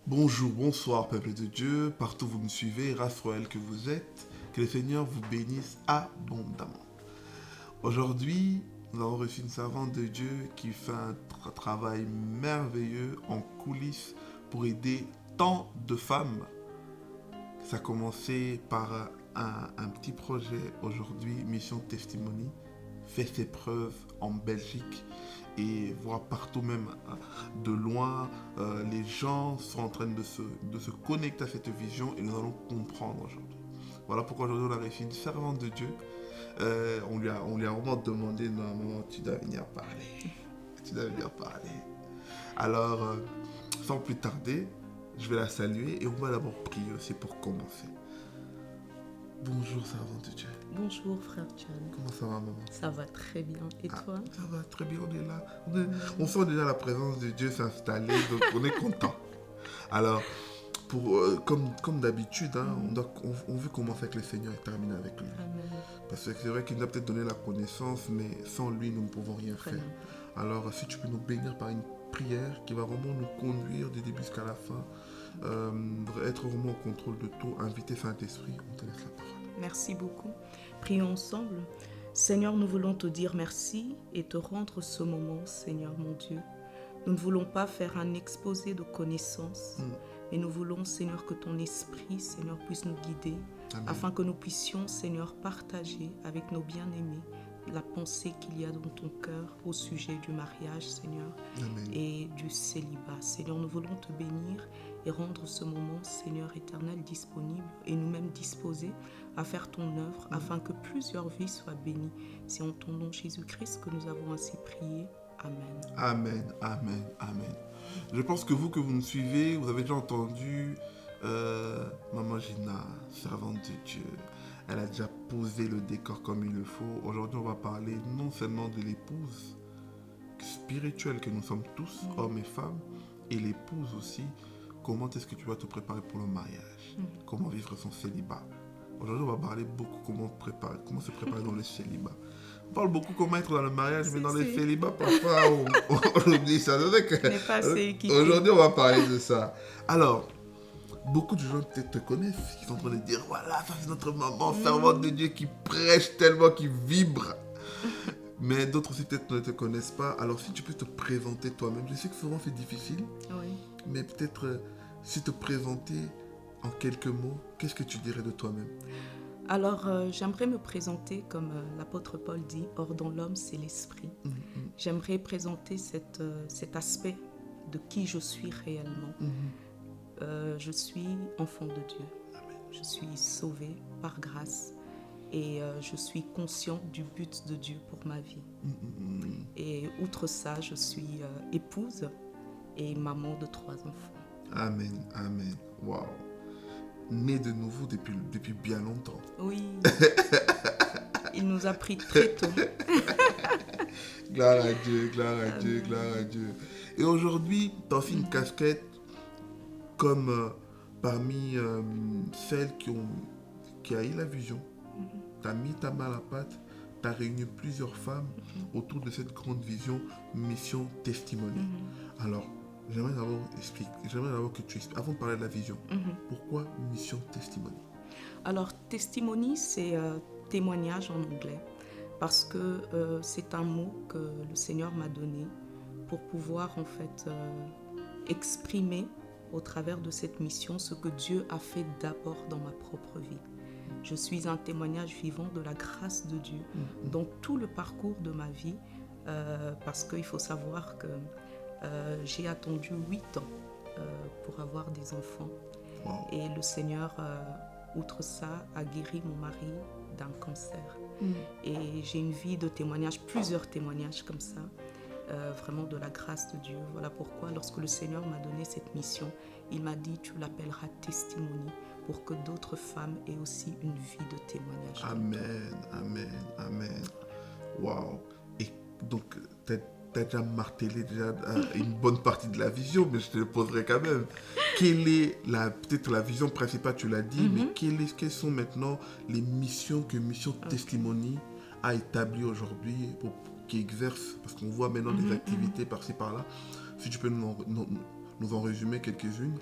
Bonjour, bonsoir, peuple de Dieu, partout où vous me suivez, race royale que vous êtes, que le Seigneur vous bénisse abondamment. Aujourd'hui, nous avons reçu une servante de Dieu qui fait un travail merveilleux en coulisses pour aider tant de femmes. Ça a commencé par un petit projet aujourd'hui, Mission Testimony, fait ses preuves en Belgique et voir partout même de loin, les gens sont en train de se connecter à cette vision et nous allons comprendre aujourd'hui. Voilà pourquoi aujourd'hui on a reçu une servante de Dieu. On lui a vraiment demandé, non, maman, tu dois venir parler. Tu dois venir parler. Alors, sans plus tarder, je vais la saluer et on va d'abord prier aussi pour commencer. Bonjour, servante de Dieu. Bonjour frère John. Comment ça va, maman? Ça va très bien. Et toi? Ça va très bien, on est là. On sent déjà la présence de Dieu s'installer, donc on est content. Alors, comme d'habitude, hein, on veut commencer avec le Seigneur et terminer avec lui. Amen. Parce que c'est vrai qu'il nous a peut-être donné la connaissance, mais sans lui, nous ne pouvons rien Très faire. bien. Alors, si tu peux nous bénir par une prière qui va vraiment nous conduire du début jusqu'à la fin, être vraiment au contrôle de tout, inviter Saint-Esprit, on te laisse la parole. Merci beaucoup. Prions ensemble. Seigneur, nous voulons te dire merci et te rendre ce moment, Seigneur mon Dieu. Nous ne voulons pas faire un exposé de connaissances, mais nous voulons, Seigneur, que ton esprit, Seigneur, puisse nous guider, Amen. afin que nous puissions, Seigneur, partager avec nos bien-aimés la pensée qu'il y a dans ton cœur au sujet du mariage, Seigneur, Amen. et du célibat. Seigneur, nous voulons te bénir et rendre ce moment, Seigneur éternel, disponible et nous-mêmes disposés à faire ton œuvre, afin que plusieurs vies soient bénies. C'est en ton nom, Jésus-Christ, que nous avons ainsi prié. Amen. Amen, amen, amen. Je pense que vous me suivez, vous avez déjà entendu Maman Gina, servante de Dieu. Elle a déjà posé le décor comme il le faut. Aujourd'hui, on va parler non seulement de l'épouse spirituelle que nous sommes tous, hommes et femmes, et l'épouse aussi. Comment est-ce que tu vas te préparer pour le mariage? Comment vivre son célibat? Aujourd'hui, on va parler beaucoup comment se préparer dans le célibat. On parle beaucoup comment être dans le mariage, mais dans le célibat, parfois, on oublie ça. Aujourd'hui, on va parler de ça. Alors, beaucoup de gens peut-être te connaissent, qui sont en train de dire, voilà, ça c'est notre maman, servante de Dieu qui prêche tellement, qui vibre. Mais d'autres aussi peut-être ne te connaissent pas. Alors, si tu peux te présenter toi-même, je sais que souvent c'est difficile, Oui. mais peut-être si te présenter en quelques mots, qu'est-ce que tu dirais de toi-même? Alors, j'aimerais me présenter comme l'apôtre Paul dit, or dans l'homme, c'est l'esprit. J'aimerais présenter cet aspect de qui je suis réellement. Je suis enfant de Dieu. Je suis sauvée par grâce et je suis consciente du but de Dieu pour ma vie. Et outre ça, je suis épouse et maman de 3 enfants. Amen, amen. Waouh. Né de nouveau depuis bien longtemps. Oui. Il nous a pris très tôt. Gloire à Dieu, gloire à Dieu, gloire à Dieu. Et aujourd'hui, tu as aussi une casquette comme parmi celles qui a eu la vision. Tu as mis ta main à la pâte, tu as réuni plusieurs femmes autour de cette grande vision, mission testimony. Alors, j'aimerais d'abord que tu expliques, avant de parler de la vision, pourquoi mission testimony? Alors, testimony, c'est témoignage en anglais, parce que c'est un mot que le Seigneur m'a donné pour pouvoir en fait exprimer au travers de cette mission ce que Dieu a fait d'abord dans ma propre vie. Je suis un témoignage vivant de la grâce de Dieu dans tout le parcours de ma vie, parce qu'il faut savoir que j'ai attendu 8 ans pour avoir des enfants. Wow. Et le Seigneur, outre ça, a guéri mon mari d'un cancer. Et j'ai une vie de témoignage, plusieurs témoignages comme ça, vraiment de la grâce de Dieu. Voilà pourquoi, lorsque le Seigneur m'a donné cette mission, il m'a dit, tu l'appelleras testimony, pour que d'autres femmes aient aussi une vie de témoignage. Amen, amen, amen. Waouh. Et donc, tu as déjà martelé une bonne partie de la vision, mais je te le poserai quand même. Quelle est peut-être la vision principale, tu l'as dit, mais quelles sont maintenant les missions que Mission Testimony a établies aujourd'hui, qui exercent, parce qu'on voit maintenant des activités par-ci par-là. Si tu peux nous nous en résumer quelques-unes?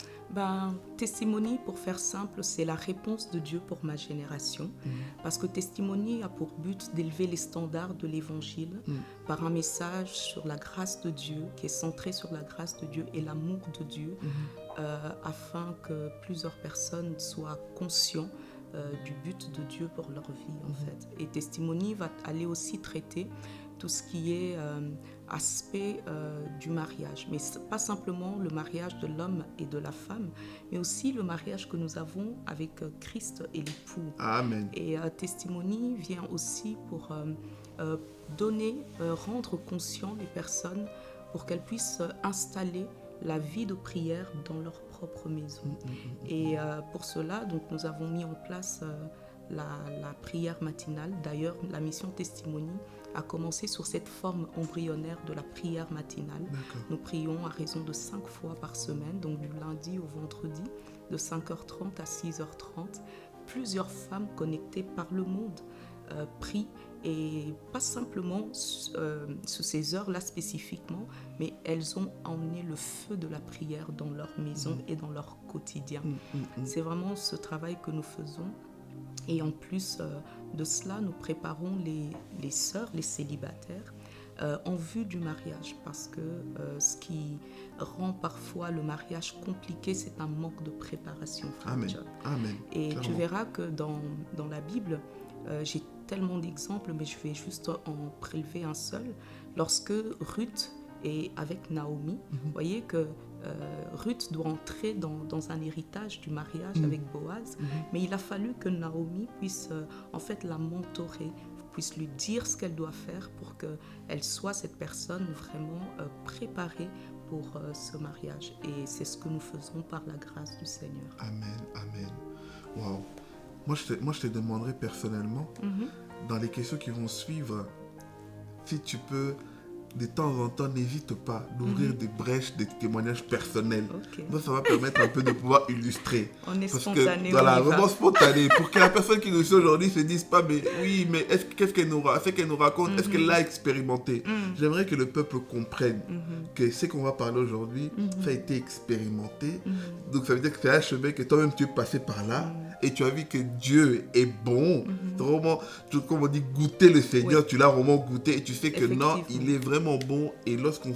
Testimony, pour faire simple, c'est la réponse de Dieu pour ma génération. Parce que Testimony a pour but d'élever les standards de l'Évangile par un message sur la grâce de Dieu, qui est centré sur la grâce de Dieu et l'amour de Dieu, afin que plusieurs personnes soient conscients du but de Dieu pour leur vie, en fait. Et Testimony va aller aussi traiter tout ce qui est aspect du mariage, mais pas simplement le mariage de l'homme et de la femme, mais aussi le mariage que nous avons avec Christ et l'époux. Amen. Et Testimony vient aussi pour rendre conscient les personnes pour qu'elles puissent installer la vie de prière dans leur propre maison. Et pour cela, donc, nous avons mis en place la prière matinale. D'ailleurs, la mission Testimony a commencé sur cette forme embryonnaire de la prière matinale. D'accord. Nous prions à raison de 5 fois par semaine, donc du lundi au vendredi, de 5h30 à 6h30. Plusieurs femmes connectées par le monde prient, et pas simplement sous ces heures-là spécifiquement, mais elles ont emmené le feu de la prière dans leur maison et dans leur quotidien. C'est vraiment ce travail que nous faisons. Et en plus de cela, nous préparons les sœurs, les célibataires, en vue du mariage, parce que ce qui rend parfois le mariage compliqué, c'est un manque de préparation. Amen. Amen. Et Clairement. tu verras que dans la Bible, j'ai tellement d'exemples, mais je vais juste en prélever un seul. Lorsque Ruth est avec Naomi, vous voyez que Ruth doit entrer dans un héritage du mariage avec Boaz, mais il a fallu que Naomi puisse en fait la mentorer, puisse lui dire ce qu'elle doit faire pour qu'elle soit cette personne vraiment préparée pour ce mariage. Et c'est ce que nous faisons par la grâce du Seigneur. Amen, amen. Waouh. Moi, je te demanderai personnellement, dans les questions qui vont suivre, si tu peux, de temps en temps, n'hésite pas d'ouvrir des brèches, des témoignages personnels. Okay. Donc, ça va permettre un peu de pouvoir illustrer. On est parce spontané. Que, voilà, vraiment spontané. Pour que la personne qui nous suit aujourd'hui ne se dise pas, mais oui, mais qu'est-ce qu'elle nous raconte, est-ce qu'elle l'a expérimenté? J'aimerais que le peuple comprenne que ce qu'on va parler aujourd'hui, ça a été expérimenté. Donc, ça veut dire que c'est un chemin que toi-même tu es passé par là. Et tu as vu que Dieu est bon. C'est vraiment, comme on dit, goûter le Seigneur, tu l'as vraiment goûté et tu sais que non, il est vraiment bon. Et lorsqu'on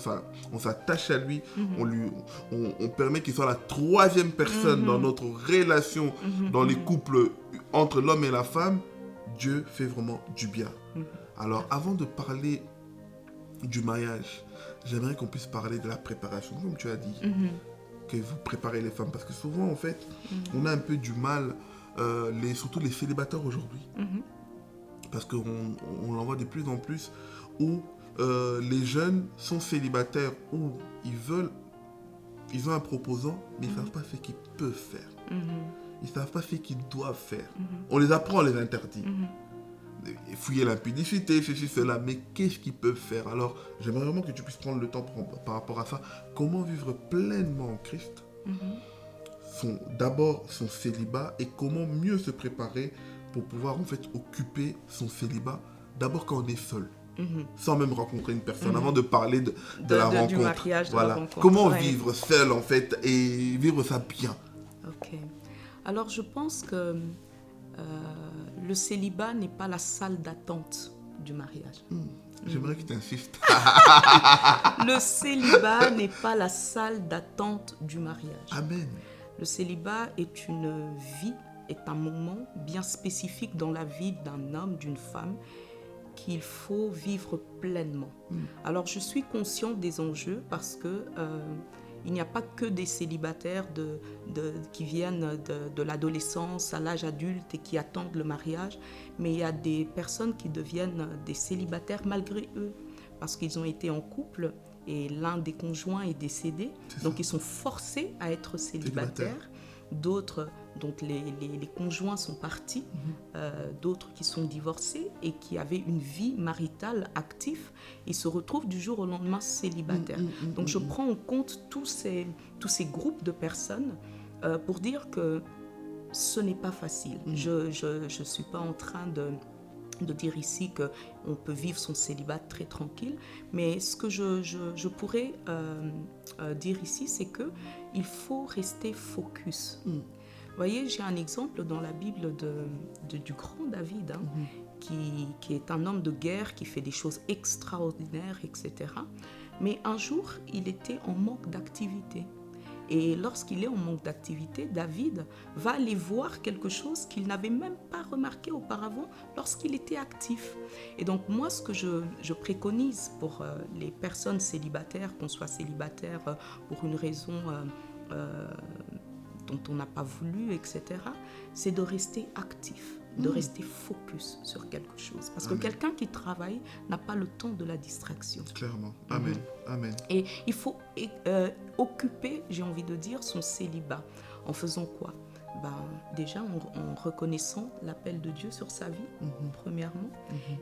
s'attache à lui, on permet qu'il soit la troisième personne dans notre relation, dans les couples entre l'homme et la femme. Dieu fait vraiment du bien. Alors, avant de parler du mariage, j'aimerais qu'on puisse parler de la préparation, comme tu as dit. Que vous préparez les femmes, parce que souvent en fait on a un peu du mal, surtout les célibataires aujourd'hui, parce qu'on l'en voit de plus en plus où les jeunes sont célibataires, où ils ont un proposant mais ils ne savent pas ce qu'ils peuvent faire, ils ne savent pas ce qu'ils doivent faire, on les apprend, on les interdit, fouiller l'impudicité, ceci, cela, mais qu'est-ce qu'ils peuvent faire? Alors, j'aimerais vraiment que tu puisses prendre le temps par rapport à ça. Comment vivre pleinement en Christ, d'abord son célibat, et comment mieux se préparer pour pouvoir en fait occuper son célibat, d'abord quand on est seul, sans même rencontrer une personne, avant de parler de la rencontre. Du mariage, de la rencontre. Comment vivre seul en fait, et vivre ça bien. Ok. Alors, je pense que le célibat n'est pas la salle d'attente du mariage. J'aimerais que tu insistes. Le célibat n'est pas la salle d'attente du mariage. Amen. Le célibat est une vie, est un moment bien spécifique dans la vie d'un homme, d'une femme, qu'il faut vivre pleinement. Alors, je suis consciente des enjeux parce que il n'y a pas que des célibataires qui viennent de l'adolescence à l'âge adulte et qui attendent le mariage, mais il y a des personnes qui deviennent des célibataires malgré eux, parce qu'ils ont été en couple et l'un des conjoints est décédé, donc ils sont forcés à être célibataires. D'autres, donc les conjoints sont partis, d'autres qui sont divorcés et qui avaient une vie maritale active, ils se retrouvent du jour au lendemain célibataires. Donc je prends en compte tous ces groupes de personnes pour dire que ce n'est pas facile. Je ne suis pas en train de dire ici qu'on peut vivre son célibat très tranquille, mais ce que je pourrais dire ici, c'est qu'il faut rester focus. Vous voyez, j'ai un exemple dans la Bible du grand David, qui est un homme de guerre, qui fait des choses extraordinaires, etc. Mais un jour, il était en manque d'activité. Et lorsqu'il est en manque d'activité, David va aller voir quelque chose qu'il n'avait même pas remarqué auparavant lorsqu'il était actif. Et donc moi, ce que je préconise pour les personnes célibataires, qu'on soit célibataire pour une raison dont on n'a pas voulu, etc., c'est de rester actif, de rester focus sur quelque chose. Parce que quelqu'un qui travaille n'a pas le temps de la distraction. Clairement. Amen. Amen. Et il faut occuper, j'ai envie de dire, son célibat. En faisant quoi? Déjà en reconnaissant l'appel de Dieu sur sa vie, premièrement.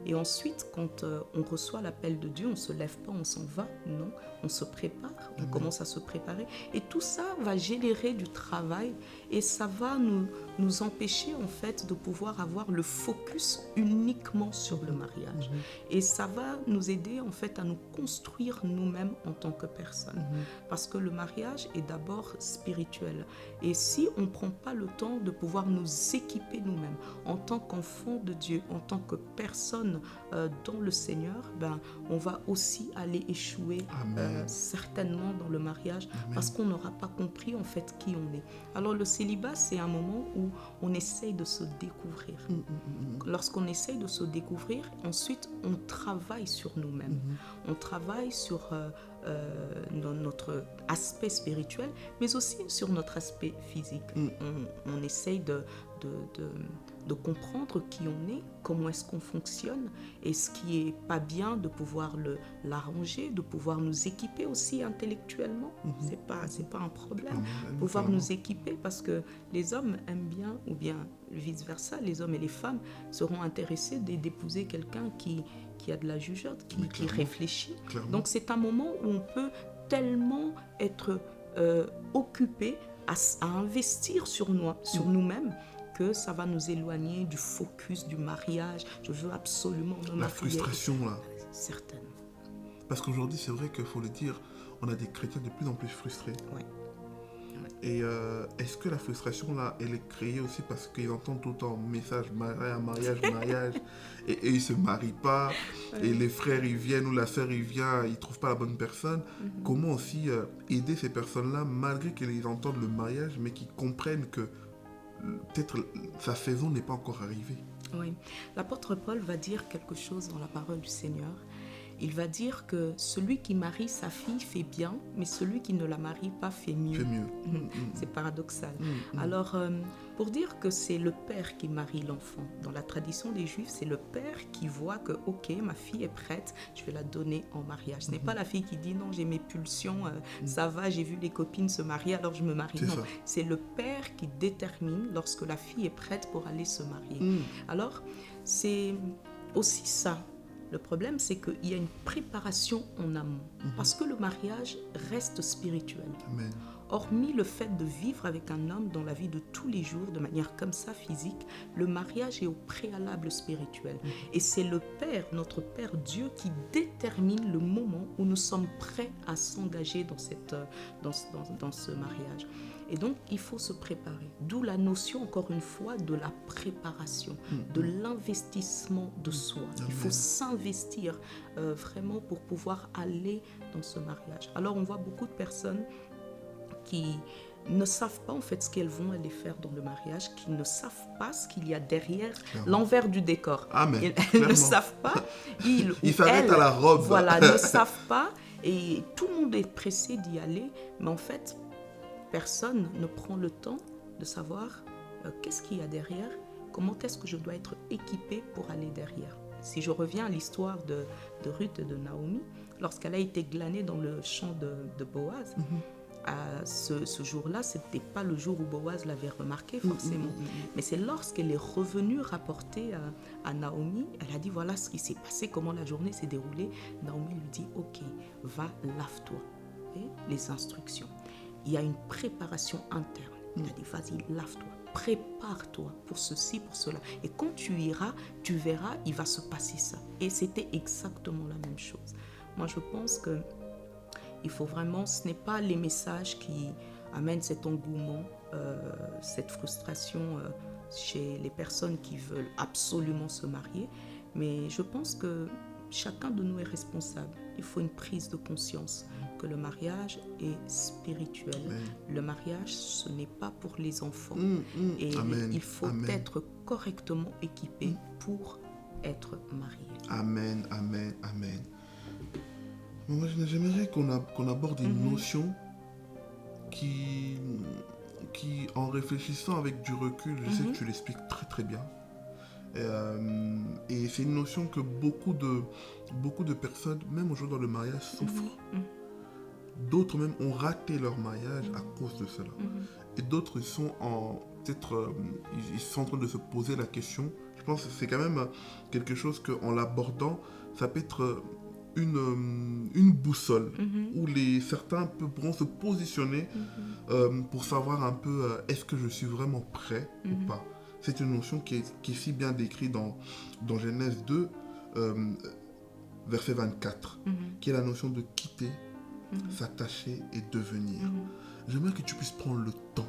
Et ensuite, quand on reçoit l'appel de Dieu, on ne se lève pas, on s'en va. Non, on se prépare, on commence à se préparer. Et tout ça va générer du travail et ça va nous empêcher en fait de pouvoir avoir le focus uniquement sur le mariage. Et ça va nous aider en fait à nous construire nous-mêmes en tant que personne. Parce que le mariage est d'abord spirituel. Et si on ne prend pas le temps de pouvoir nous équiper nous-mêmes en tant qu'enfants de Dieu, en tant que personne dans le Seigneur, on va aussi aller échouer certainement dans le mariage parce qu'on n'aura pas compris en fait qui on est. Alors le célibat, c'est un moment où on essaye de se découvrir. Lorsqu'on essaye de se découvrir, ensuite on travaille sur nous-mêmes. On travaille sur notre aspect spirituel, mais aussi sur notre aspect physique. On essaye de comprendre qui on est, comment est-ce qu'on fonctionne, et ce qui est pas bien, de pouvoir l'arranger, de pouvoir nous équiper aussi intellectuellement. C'est pas un problème. Pouvoir nous équiper, parce que les hommes aiment bien, ou bien vice-versa, les hommes et les femmes seront intéressés d'épouser quelqu'un qui a de la jugeote, qui réfléchit. Clairement. Donc c'est un moment où on peut tellement être occupé à investir sur nous-mêmes, que ça va nous éloigner du focus du mariage. Je veux absolument me marier. La frustration là. Certaine. Parce qu'aujourd'hui, c'est vrai qu'il faut le dire, on a des chrétiens de plus en plus frustrés. Oui. Et est-ce que la frustration là, elle est créée aussi parce qu'ils entendent tout le temps message mariage, et ils ne se marient pas, et les frères ils viennent ou la sœur il vient, ils ne trouvent pas la bonne personne. Comment aussi aider ces personnes-là, malgré qu'ils entendent le mariage, mais qu'ils comprennent que peut-être sa saison n'est pas encore arrivée? Oui, l'apôtre Paul va dire quelque chose dans la parole du Seigneur. Il va dire que celui qui marie sa fille fait bien, mais celui qui ne la marie pas fait mieux. C'est paradoxal. Alors, pour dire que c'est le père qui marie l'enfant, dans la tradition des Juifs, c'est le père qui voit que, ok, ma fille est prête, je vais la donner en mariage. Ce n'est pas la fille qui dit, non, j'ai mes pulsions, ça va, j'ai vu les copines se marier, alors je me marie. Non, c'est le père qui détermine lorsque la fille est prête pour aller se marier. Alors, c'est aussi ça. Le problème, c'est qu'il y a une préparation en amont, parce que le mariage reste spirituel. Amen. Hormis le fait de vivre avec un homme dans la vie de tous les jours, de manière comme ça physique, le mariage est au préalable spirituel. Et c'est le Père, notre Père Dieu, qui détermine le moment où nous sommes prêts à s'engager dans ce mariage. Et donc, il faut se préparer. D'où la notion, encore une fois, de la préparation, de l'investissement de soi. Il faut s'investir vraiment pour pouvoir aller dans ce mariage. Alors, on voit beaucoup de personnes qui ne savent pas en fait ce qu'elles vont aller faire dans le mariage, qui ne savent pas ce qu'il y a derrière l'envers du décor. Elles ne savent pas. Ils s'arrêtent à la robe. Voilà, ne savent pas. Et tout le monde est pressé d'y aller. Mais en fait, personne ne prend le temps de savoir qu'est-ce qu'il y a derrière, comment est-ce que je dois être équipée pour aller derrière. Si je reviens à l'histoire de Ruth et de Naomi, lorsqu'elle a été glanée dans le champ de Boaz, ce jour-là, ce n'était pas le jour où Boaz l'avait remarqué forcément, mais c'est lorsqu'elle est revenue rapporter à Naomi, elle a dit voilà ce qui s'est passé, comment la journée s'est déroulée. Naomi lui dit ok, va, lave-toi. Et les instructions. Il y a une préparation interne. Il a dit, vas-y, lave-toi. prépare-toi pour ceci, pour cela. Et quand tu iras, tu verras, il va se passer ça. Et c'était exactement la même chose. Moi, je pense que il faut vraiment, ce n'est pas les messages qui amènent cet engouement, cette frustration chez les personnes qui veulent absolument se marier, mais je pense que chacun de nous est responsable. Il faut une prise de conscience que le mariage est spirituel. Amen. Le mariage, ce n'est pas pour les enfants. Et Amen. il faut Amen. être correctement équipé pour être marié. Amen, amen, amen. Moi, j'aimerais qu'on aborde une notion qui, en réfléchissant avec du recul, je sais que tu l'expliques très très bien. Et c'est une notion que beaucoup de personnes, même aujourd'hui dans le mariage, souffrent. D'autres même ont raté leur mariage à cause de cela. Et d'autres sont ils sont en train de se poser la question. Je pense que c'est quand même quelque chose qu'en l'abordant, ça peut être une boussole où certains pourront se positionner pour savoir un peu est-ce que je suis vraiment prêt ou pas. C'est une notion qui est si bien décrite dans Genèse 2, verset 24, qui est la notion de quitter, s'attacher et devenir. J'aimerais que tu puisses prendre le temps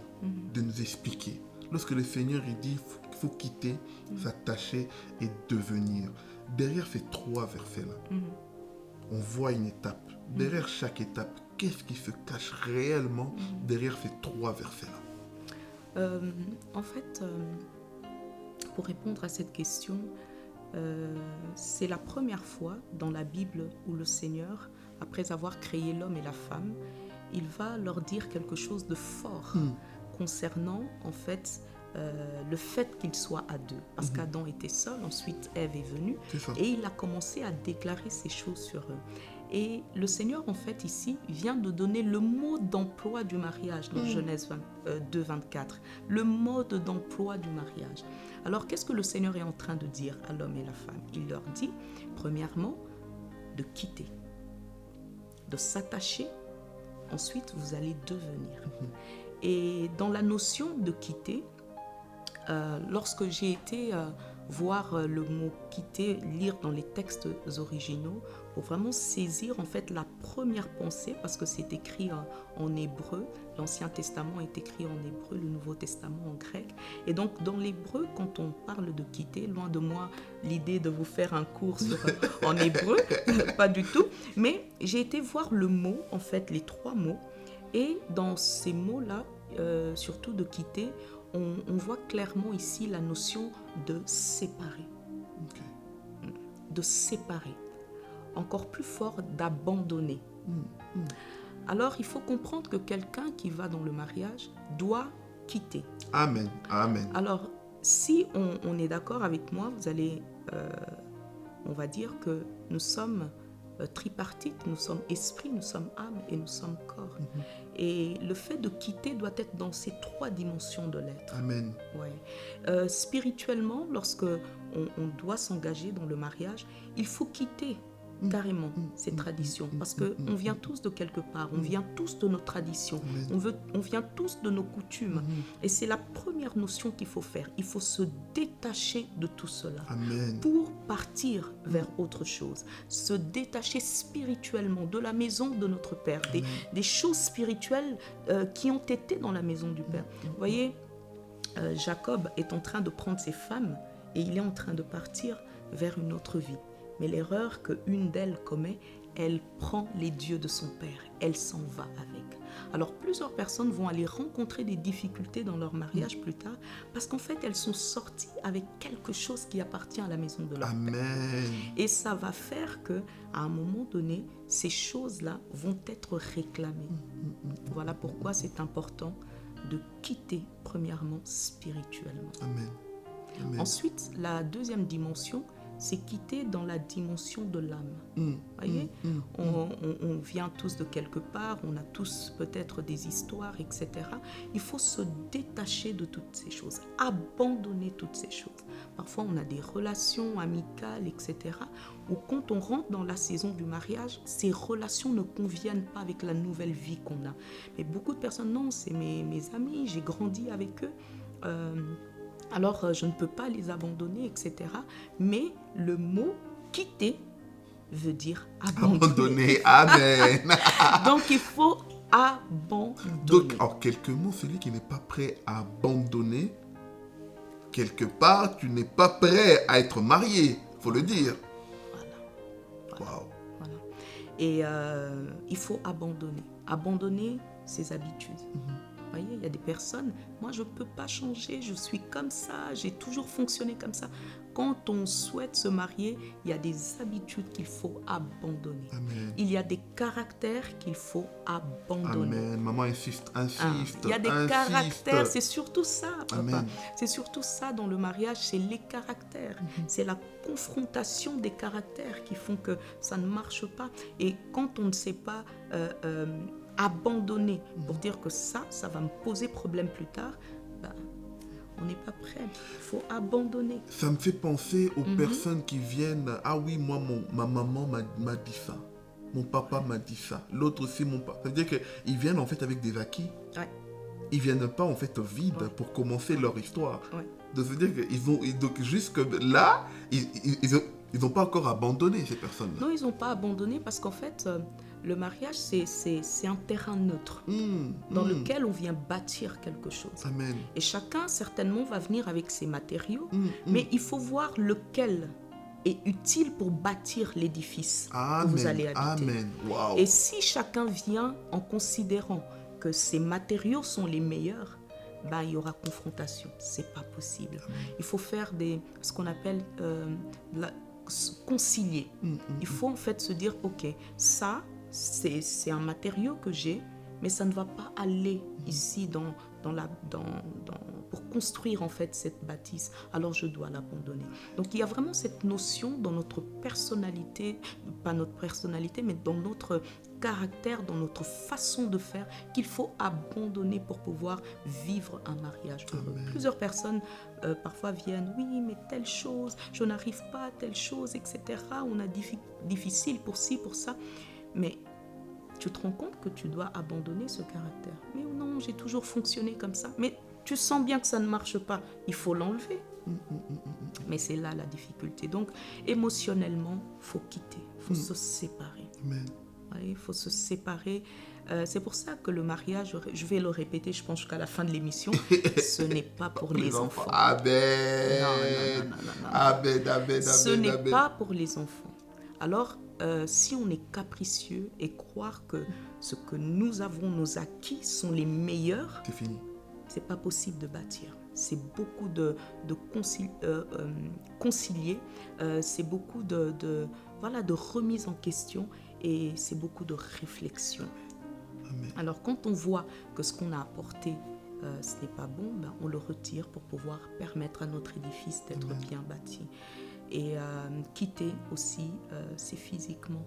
de nous expliquer. Lorsque le Seigneur il dit qu'il faut quitter, s'attacher et devenir, derrière ces 3 versets-là, on voit une étape. Derrière chaque étape, qu'est-ce qui se cache réellement derrière ces 3 versets-là? En fait, pour répondre à cette question, c'est la première fois dans la Bible où le Seigneur, après avoir créé l'homme et la femme, il va leur dire quelque chose de fort concernant en fait le fait qu'ils soient à 2. Parce qu'Adam était seul, ensuite Ève est venue et il a commencé à déclarer ces choses sur eux. Et le Seigneur, en fait, ici, vient de donner le mode d'emploi du mariage dans Genèse 2, 24. Le mode d'emploi du mariage. Alors, qu'est-ce que le Seigneur est en train de dire à l'homme et la femme? Il leur dit, premièrement, de quitter, de s'attacher. Ensuite, vous allez devenir. Et dans la notion de quitter, lorsque j'ai été voir le mot quitter, lire dans les textes originaux, pour vraiment saisir en fait la première pensée, parce que c'est écrit en hébreu, l'Ancien Testament est écrit en hébreu, le Nouveau Testament en grec. Et donc dans l'hébreu, quand on parle de quitter, loin de moi l'idée de vous faire un cours en hébreu, pas du tout, mais j'ai été voir le mot, en fait les 3 mots, et dans ces mots-là, surtout de quitter, on voit clairement ici la notion de séparer. De séparer. Encore plus fort, d'abandonner. Alors, il faut comprendre que quelqu'un qui va dans le mariage doit quitter. Amen, amen. Alors, si on est d'accord avec moi, vous allez, on va dire que nous sommes tripartites, nous sommes esprit, nous sommes âme et nous sommes corps. Et le fait de quitter doit être dans ces 3 dimensions de l'être. Amen. Ouais. Spirituellement, lorsque on doit s'engager dans le mariage, il faut quitter carrément ces traditions, parce qu'on vient tous de quelque part, on vient tous de nos traditions, on vient tous de nos coutumes, et c'est la première notion qu'il faut faire. Il faut se détacher de tout cela. Amen. Pour partir vers autre chose, se détacher spirituellement de la maison de notre Père, des choses spirituelles qui ont été dans la maison du Père. Vous voyez, Jacob est en train de prendre ses femmes et il est en train de partir vers une autre vie. Mais l'erreur qu'une d'elles commet, elle prend les dieux de son père, elle s'en va avec. Alors plusieurs personnes vont aller rencontrer des difficultés dans leur mariage plus tard, parce qu'en fait elles sont sorties avec quelque chose qui appartient à la maison de leur père. Et ça va faire qu'à un moment donné, ces choses-là vont être réclamées. Voilà pourquoi c'est important de quitter premièrement spirituellement. Amen. Amen. Ensuite, la deuxième dimension, c'est quitter dans la dimension de l'âme. Voyez, on vient tous de quelque part, on a tous peut-être des histoires, etc. Il faut se détacher de toutes ces choses, abandonner toutes ces choses. Parfois, on a des relations amicales, etc. Où quand on rentre dans la saison du mariage, ces relations ne conviennent pas avec la nouvelle vie qu'on a. Mais beaucoup de personnes, non, c'est mes amis, j'ai grandi avec eux. je ne peux pas les abandonner, etc. Mais le mot quitter veut dire abandonner. Amen. Donc, il faut abandonner. Donc, en quelques mots, celui qui n'est pas prêt à abandonner, quelque part, tu n'es pas prêt à être marié, faut le dire. Voilà. Wow. Voilà. Et il faut abandonner. Abandonner ses habitudes. Vous voyez, il y a des personnes, moi je ne peux pas changer, je suis comme ça, j'ai toujours fonctionné comme ça. Quand on souhaite se marier, il y a des habitudes qu'il faut abandonner. Amen. Il y a des caractères qu'il faut abandonner. Amen. Maman insiste. Il y a des caractères, c'est surtout ça, papa. Amen. C'est surtout ça dans le mariage, c'est les caractères. C'est la confrontation des caractères qui font que ça ne marche pas. Et quand on ne sait pas abandonner pour dire que ça va me poser problème plus tard, on n'est pas prêt. Il faut abandonner. Ça me fait penser aux personnes qui viennent. Ah oui, moi, ma maman m'a dit ça. Mon papa m'a dit ça. L'autre aussi, mon papa. Ça veut dire qu'ils viennent en fait avec des acquis. Ouais. Ils viennent pas en fait vide pour commencer leur histoire. Ouais. Donc, ça veut dire qu'ils ont. Donc, jusque là, ils n'ont pas encore abandonné ces personnes-là. Non, ils n'ont pas abandonné parce qu'en fait, le mariage, c'est un terrain neutre dans lequel on vient bâtir quelque chose. Amen. Et chacun, certainement, va venir avec ses matériaux, mais il faut voir lequel est utile pour bâtir l'édifice où vous allez habiter. Amen. Wow. Et si chacun vient en considérant que ses matériaux sont les meilleurs, il y aura confrontation. C'est pas possible. Il faut faire ce qu'on appelle concilier. Il faut en fait se dire, ok, ça, c'est un matériau que j'ai, mais ça ne va pas aller ici pour construire en fait cette bâtisse. Alors je dois l'abandonner. Donc il y a vraiment cette notion dans notre personnalité, pas notre personnalité, mais dans notre caractère, dans notre façon de faire, qu'il faut abandonner pour pouvoir vivre un mariage heureux. Plusieurs personnes parfois viennent, oui, mais telle chose, je n'arrive pas à telle chose, etc. On a difficile pour ci, pour ça. Mais tu te rends compte que tu dois abandonner ce caractère. Mais non, j'ai toujours fonctionné comme ça. Mais tu sens bien que ça ne marche pas. Il faut l'enlever. Mais c'est là la difficulté. Donc, émotionnellement, il faut quitter. Il faut se séparer. Amen. Il faut se séparer. C'est pour ça que le mariage, je vais le répéter, je pense jusqu'à la fin de l'émission, ce n'est pas pour les enfants. Amen. Non. Amen, amen, Ce amen, n'est amen. pas pour les enfants. Alors, si on est capricieux et croire que ce que nous avons, nos acquis, sont les meilleurs, C'est fini. c'est pas possible de bâtir. C'est beaucoup de concilier, c'est beaucoup de remise en question et c'est beaucoup de réflexion. Amen. Alors, quand on voit que ce qu'on a apporté, ce n'est pas bon, on le retire pour pouvoir permettre à notre édifice d'être bien bâti. Et quitter aussi, c'est physiquement.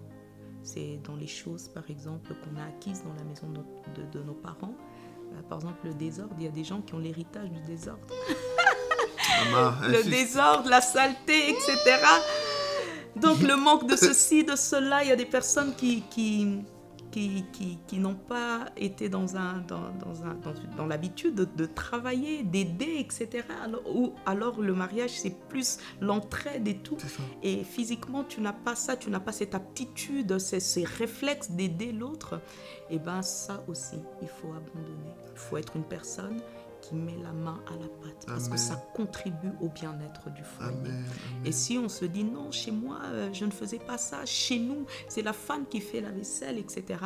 C'est dans les choses, par exemple, qu'on a acquises dans la maison de nos parents. Par exemple, le désordre, il y a des gens qui ont l'héritage du désordre. Le désordre, la saleté, etc. Donc, le manque de ceci, de cela, il y a des personnes qui n'ont pas été dans l'habitude de travailler, d'aider, etc. Alors le mariage, c'est plus l'entraide et tout. Et physiquement, tu n'as pas ça, tu n'as pas cette aptitude, ces réflexes d'aider l'autre. Et bien ça aussi, il faut abandonner. Il faut être une personne qui met la main à la pâte parce que ça contribue au bien-être du foyer. Amen. Et si on se dit non, chez moi, je ne faisais pas ça, chez nous, c'est la femme qui fait la vaisselle, etc.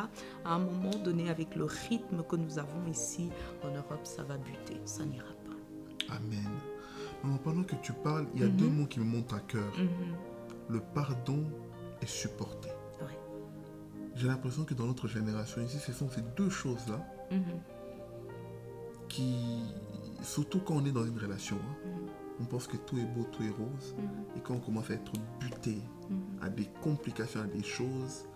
À un moment donné, avec le rythme que nous avons ici en Europe, ça va buter, ça n'ira pas. Amen. Maman, pendant que tu parles, il y a deux mots qui me montent à cœur. Le pardon et supporter. Ouais. J'ai l'impression que dans notre génération ici, ce sont ces deux choses-là qui, surtout quand on est dans une relation, on pense que tout est beau, tout est rose. Et quand on commence à être buté à des complications, à des choses,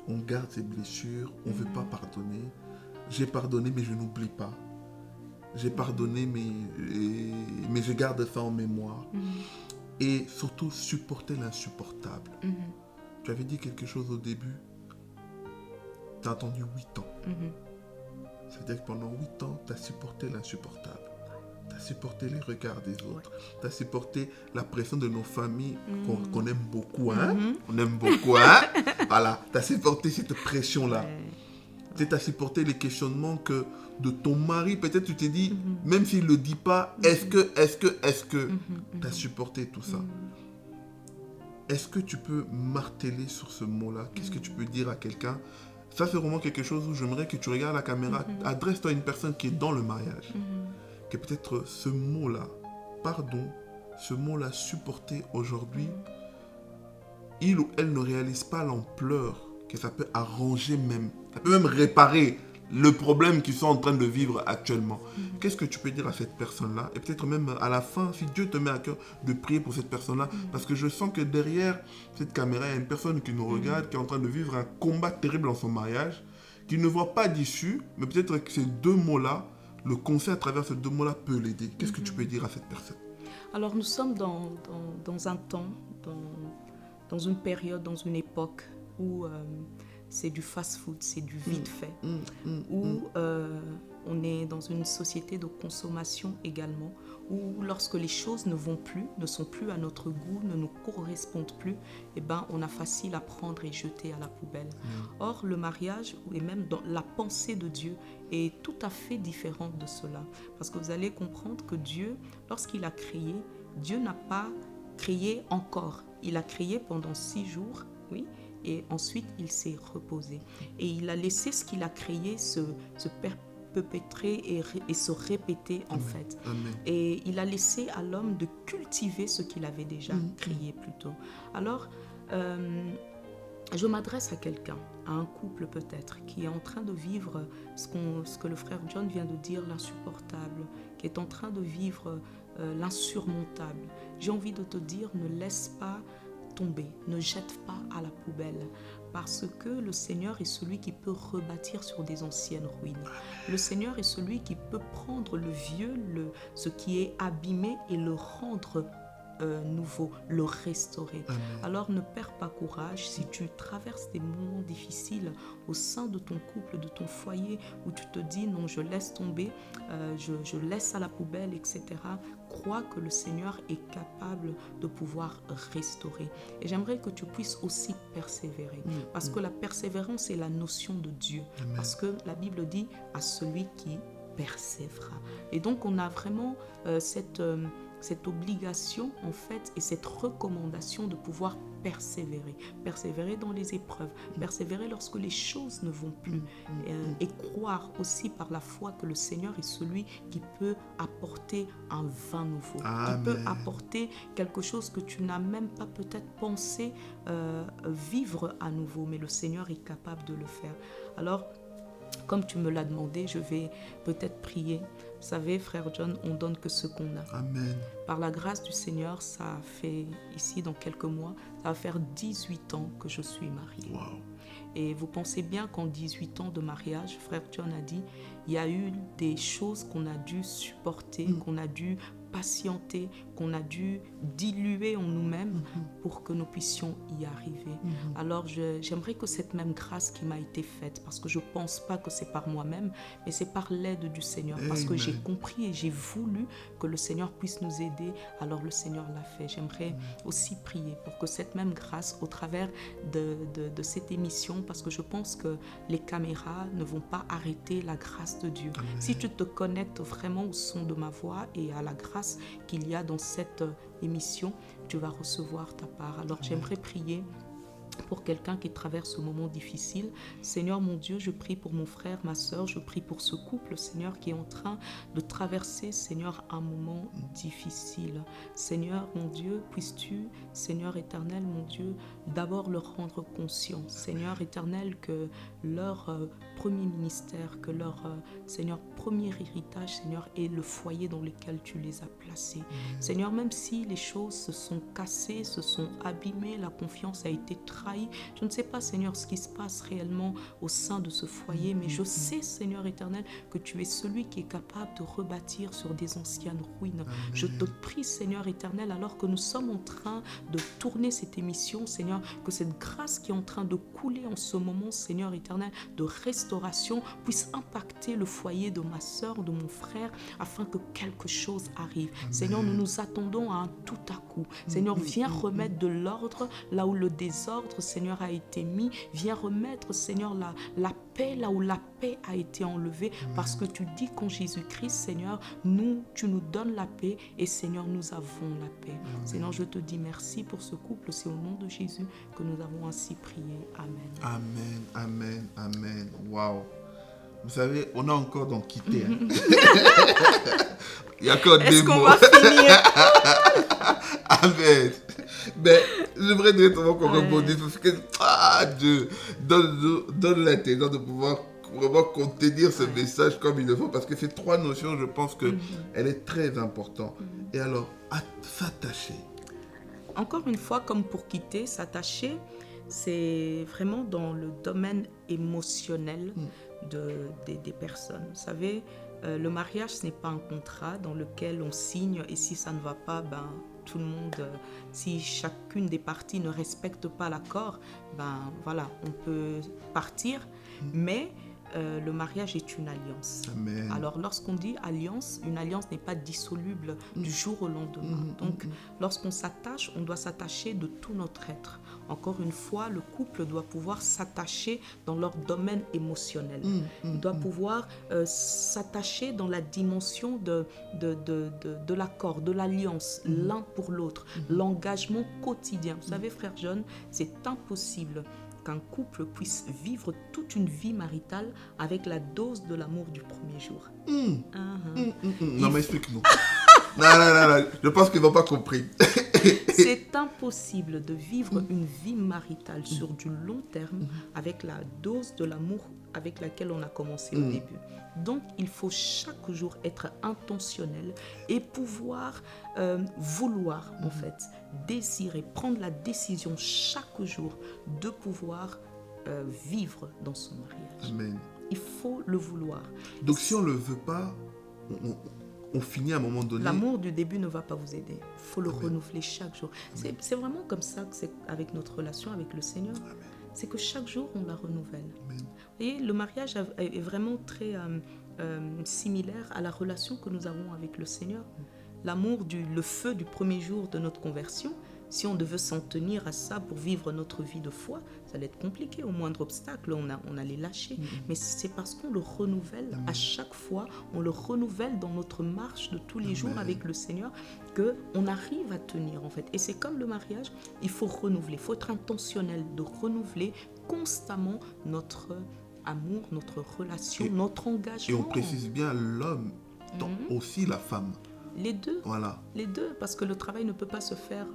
on garde ses blessures, on ne veut pas pardonner. J'ai pardonné, mais je n'oublie pas. J'ai pardonné, mais je garde ça en mémoire. Et surtout, supporter l'insupportable. Tu avais dit quelque chose au début. Tu as attendu 8 ans. C'est-à-dire que pendant 8 ans, tu as supporté l'insupportable. Tu as as supporté les regards des autres. Tu as supporté la pression de nos familles qu'on aime beaucoup. Hein? On aime beaucoup. Hein? Voilà. Tu as supporté cette pression-là. Tu as supporté les questionnements que de ton mari. Peut-être tu t'es dit, même s'il ne le dit pas, est-ce que tu as supporté tout ça. Est-ce que tu peux marteler sur ce mot-là? Qu'est-ce que tu peux dire à quelqu'un? Ça, c'est vraiment quelque chose où j'aimerais que tu regardes la caméra. Adresse-toi à une personne qui est dans le mariage. Que peut-être ce mot-là, pardon, ce mot-là supporté aujourd'hui, il ou elle ne réalise pas l'ampleur que ça peut arranger même. Ça peut même réparer le problème qu'ils sont en train de vivre actuellement. Qu'est-ce que tu peux dire à cette personne-là? Et peut-être même à la fin, si Dieu te met à cœur de prier pour cette personne-là, parce que je sens que derrière cette caméra, il y a une personne qui nous regarde, qui est en train de vivre un combat terrible dans son mariage, qui ne voit pas d'issue, mais peut-être que ces deux mots-là, le conseil à travers ces deux mots-là peut l'aider. Qu'est-ce que tu peux dire à cette personne? Alors nous sommes dans un temps, dans une période, dans une époque où c'est du fast-food, c'est du vite fait, où on est dans une société de consommation également, où lorsque les choses ne sont plus à notre goût, ne nous correspondent plus, eh ben, on a facile à prendre et jeter à la poubelle. Or, le mariage, et même dans la pensée de Dieu, est tout à fait différente de cela. Parce que vous allez comprendre que Dieu, lorsqu'il a créé, Dieu n'a pas créé encore. Il a créé pendant 6 jours, oui, et ensuite il s'est reposé. Et il a laissé ce qu'il a créé se perpétrer et se répéter en fait. Amen. Et il a laissé à l'homme de cultiver ce qu'il avait déjà créé plus tôt. Alors, je m'adresse à quelqu'un, à un couple peut-être, qui est en train de vivre ce que le frère John vient de dire, l'insupportable, qui est en train de vivre l'insurmontable. J'ai envie de te dire, ne laisse pas tomber, ne jette pas à la poubelle, parce que le Seigneur est celui qui peut rebâtir sur des anciennes ruines. Le Seigneur est celui qui peut prendre le vieux, ce qui est abîmé, et le rendre nouveau, le restaurer. Amen. Alors ne perds pas courage si tu traverses des moments difficiles au sein de ton couple, de ton foyer, où tu te dis non, je laisse tomber, je laisse à la poubelle, etc. Crois que le Seigneur est capable de pouvoir restaurer. Et j'aimerais que tu puisses aussi persévérer, parce que la persévérance est la notion de Dieu. Amen. Parce que la Bible dit à celui qui persévérera. Et donc on a vraiment cette obligation en fait et cette recommandation de pouvoir persévérer dans les épreuves, persévérer lorsque les choses ne vont plus, et croire aussi par la foi que le Seigneur est celui qui peut apporter un vin nouveau, Amen. qui peut apporter quelque chose que tu n'as même pas peut-être pensé vivre à nouveau, mais le Seigneur est capable de le faire. Alors, comme tu me l'as demandé, je vais peut-être prier. Vous savez, frère John, on donne que ce qu'on a. Amen. Par la grâce du Seigneur, ça fait ici, dans quelques mois, ça va faire 18 ans que je suis mariée. Wow. Et vous pensez bien qu'en 18 ans de mariage, frère John a dit, il y a eu des choses qu'on a dû supporter, qu'on a dû patienter, qu'on a dû diluer en nous-mêmes pour que nous puissions y arriver. Alors j'aimerais que cette même grâce qui m'a été faite, parce que je ne pense pas que c'est par moi-même, mais c'est par l'aide du Seigneur, parce que j'ai compris et j'ai voulu que le Seigneur puisse nous aider, alors le Seigneur l'a fait. J'aimerais aussi prier pour que cette même grâce, au travers de cette émission, parce que je pense que les caméras ne vont pas arrêter la grâce de Dieu. Amen. Si tu te connectes vraiment au son de ma voix et à la grâce qu'il y a dans cette émission, tu vas recevoir ta part. Alors j'aimerais prier pour quelqu'un qui traverse ce moment difficile. Seigneur mon Dieu, je prie pour mon frère, ma soeur, je prie pour ce couple, Seigneur, qui est en train de traverser, Seigneur, un moment difficile. Seigneur mon Dieu, puisses-tu, Seigneur éternel, mon Dieu, d'abord leur rendre conscience, Seigneur éternel, que leur premier ministère, que leur, Seigneur, premier héritage, Seigneur, est le foyer dans lequel tu les as placés. Seigneur, même si les choses se sont cassées, se sont abîmées, la confiance a été trahie, je ne sais pas, Seigneur, ce qui se passe réellement au sein de ce foyer, mais je sais, Seigneur éternel, que tu es celui qui est capable de rebâtir sur des anciennes ruines. Amen. Je te prie, Seigneur éternel, alors que nous sommes en train de tourner cette émission, Seigneur, que cette grâce qui est en train de couler en ce moment, Seigneur éternel, de restaurer restauration puisse impacter le foyer de ma soeur, de mon frère, afin que quelque chose arrive. Amen. Seigneur, nous nous attendons à un tout à coup. Seigneur, viens remettre de l'ordre là où le désordre, Seigneur, a été mis. Viens remettre, Seigneur, la paix là où la paix a été enlevée. Parce que tu dis qu'en Jésus-Christ, Seigneur, tu nous donnes la paix et Seigneur, nous avons la paix. Amen. Seigneur, je te dis merci pour ce couple. C'est au nom de Jésus que nous avons ainsi prié. Amen. Amen, amen, amen. Waouh. Vous savez, on a encore donc quitté. Hein. Il y a encore des mots. Est-ce qu'on va finir? Amen. Mais j'aimerais directement qu'on rebondisse parce que Dieu donne l'intelligence de pouvoir vraiment contenir ce message comme il le faut, parce que ces trois notions, je pense qu'elle est très importante. Et alors, s'attacher. Encore une fois, comme pour quitter, s'attacher, c'est vraiment dans le domaine émotionnel des personnes. Vous savez, le mariage, ce n'est pas un contrat dans lequel on signe et si ça ne va pas, tout le monde, si chacune des parties ne respecte pas l'accord, voilà, on peut partir, mais le mariage est une alliance. Amen. Alors lorsqu'on dit alliance, une alliance n'est pas dissoluble du jour au lendemain. Donc lorsqu'on s'attache, on doit s'attacher de tout notre être. Encore une fois, le couple doit pouvoir s'attacher dans leur domaine émotionnel. Il doit pouvoir s'attacher dans la dimension de l'accord, de l'alliance, l'un pour l'autre, l'engagement quotidien. Vous savez, frère John, c'est impossible qu'un couple puisse vivre toute une vie maritale avec la dose de l'amour du premier jour. Non, mais explique-nous. non, je pense qu'ils n'ont pas compris. C'est impossible de vivre une vie maritale sur du long terme avec la dose de l'amour avec laquelle on a commencé au début. Donc, il faut chaque jour être intentionnel et pouvoir vouloir, en fait, désirer, prendre la décision chaque jour de pouvoir vivre dans son mariage. Amen. Il faut le vouloir. Donc, si on ne le veut pas, on finit à un moment donné. L'amour du début ne va pas vous aider. Il faut le renouveler chaque jour. C'est vraiment comme ça que c'est avec notre relation avec le Seigneur. Amen. C'est que chaque jour, on la renouvelle. Amen. Vous voyez, le mariage est vraiment très similaire à la relation que nous avons avec le Seigneur. L'amour, le feu du premier jour de notre conversion, si on devait s'en tenir à ça pour vivre notre vie de foi, ça allait être compliqué. Au moindre obstacle, on allait lâcher. Mais c'est parce qu'on le renouvelle à chaque fois, on le renouvelle dans notre marche de tous les jours avec le Seigneur, qu'on arrive à tenir en fait. Et c'est comme le mariage, il faut renouveler, il faut être intentionnel de renouveler constamment notre amour, notre relation, notre engagement. Et on précise bien l'homme, aussi la femme. Les deux. Voilà. Les deux, parce que le travail ne peut pas se faire,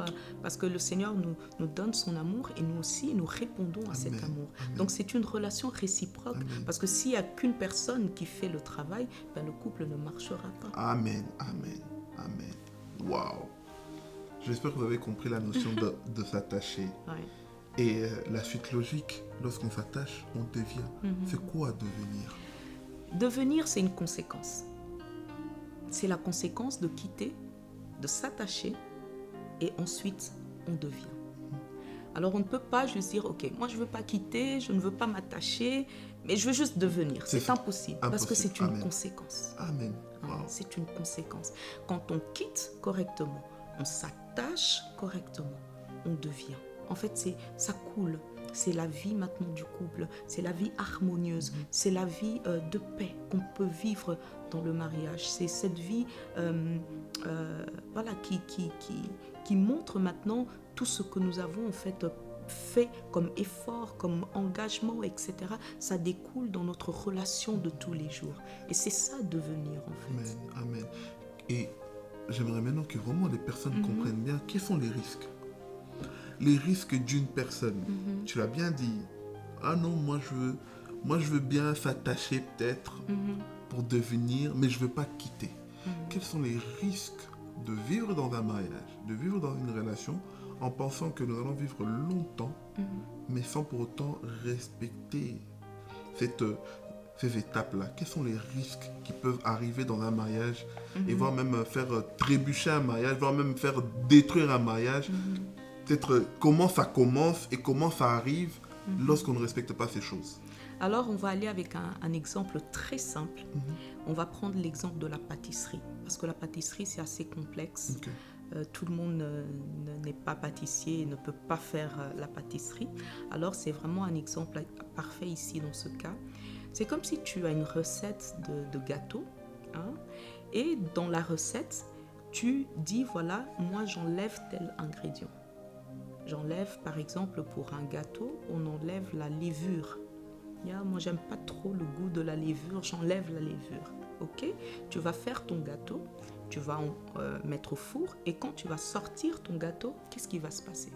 parce que le Seigneur nous donne son amour et nous aussi, nous répondons à cet amour. Donc c'est une relation réciproque, parce que s'il n'y a qu'une personne qui fait le travail, le couple ne marchera pas. Amen, amen, amen. Waouh. J'espère que vous avez compris la notion de s'attacher. Ouais. Et la suite logique, lorsqu'on s'attache, on devient. C'est quoi devenir? Devenir, c'est une conséquence. C'est la conséquence de quitter, de s'attacher et ensuite on devient. Alors on ne peut pas juste dire ok, moi je ne veux pas quitter, je ne veux pas m'attacher, mais je veux juste devenir. C'est impossible parce que c'est une conséquence. Amen. Wow. C'est une conséquence. Quand on quitte correctement, on s'attache correctement, on devient. En fait, ça coule. C'est la vie maintenant du couple, c'est la vie harmonieuse, c'est la vie de paix qu'on peut vivre dans le mariage. C'est cette vie voilà, qui montre maintenant tout ce que nous avons en fait comme effort, comme engagement, etc. Ça découle dans notre relation de tous les jours. Et c'est ça devenir en fait. Amen, amen. Et j'aimerais maintenant que vraiment les personnes comprennent bien quels sont les risques. Les risques d'une personne. Tu l'as bien dit. Ah non, moi je veux bien s'attacher peut-être pour devenir, mais je veux pas quitter. Quels sont les risques de vivre dans un mariage, de vivre dans une relation en pensant que nous allons vivre longtemps, mais sans pour autant respecter ces étapes-là? Quels sont les risques qui peuvent arriver dans un mariage et voire même faire trébucher un mariage, voire même faire détruire un mariage? Peut-être comment ça commence et comment ça arrive lorsqu'on ne respecte pas ces choses. Alors, on va aller avec un exemple très simple. On va prendre l'exemple de la pâtisserie. Parce que la pâtisserie, c'est assez complexe. Ok. Tout le monde n'est pas pâtissier et ne peut pas faire la pâtisserie. Alors, c'est vraiment un exemple parfait ici dans ce cas. C'est comme si tu as une recette de gâteau. Hein, et dans la recette, tu dis, voilà, moi, j'enlève tel ingrédient. J'enlève, par exemple, pour un gâteau, on enlève la levure. Moi, j'aime pas trop le goût de la levure, j'enlève la levure. Ok, tu vas faire ton gâteau, tu vas mettre au four et quand tu vas sortir ton gâteau, qu'est-ce qui va se passer?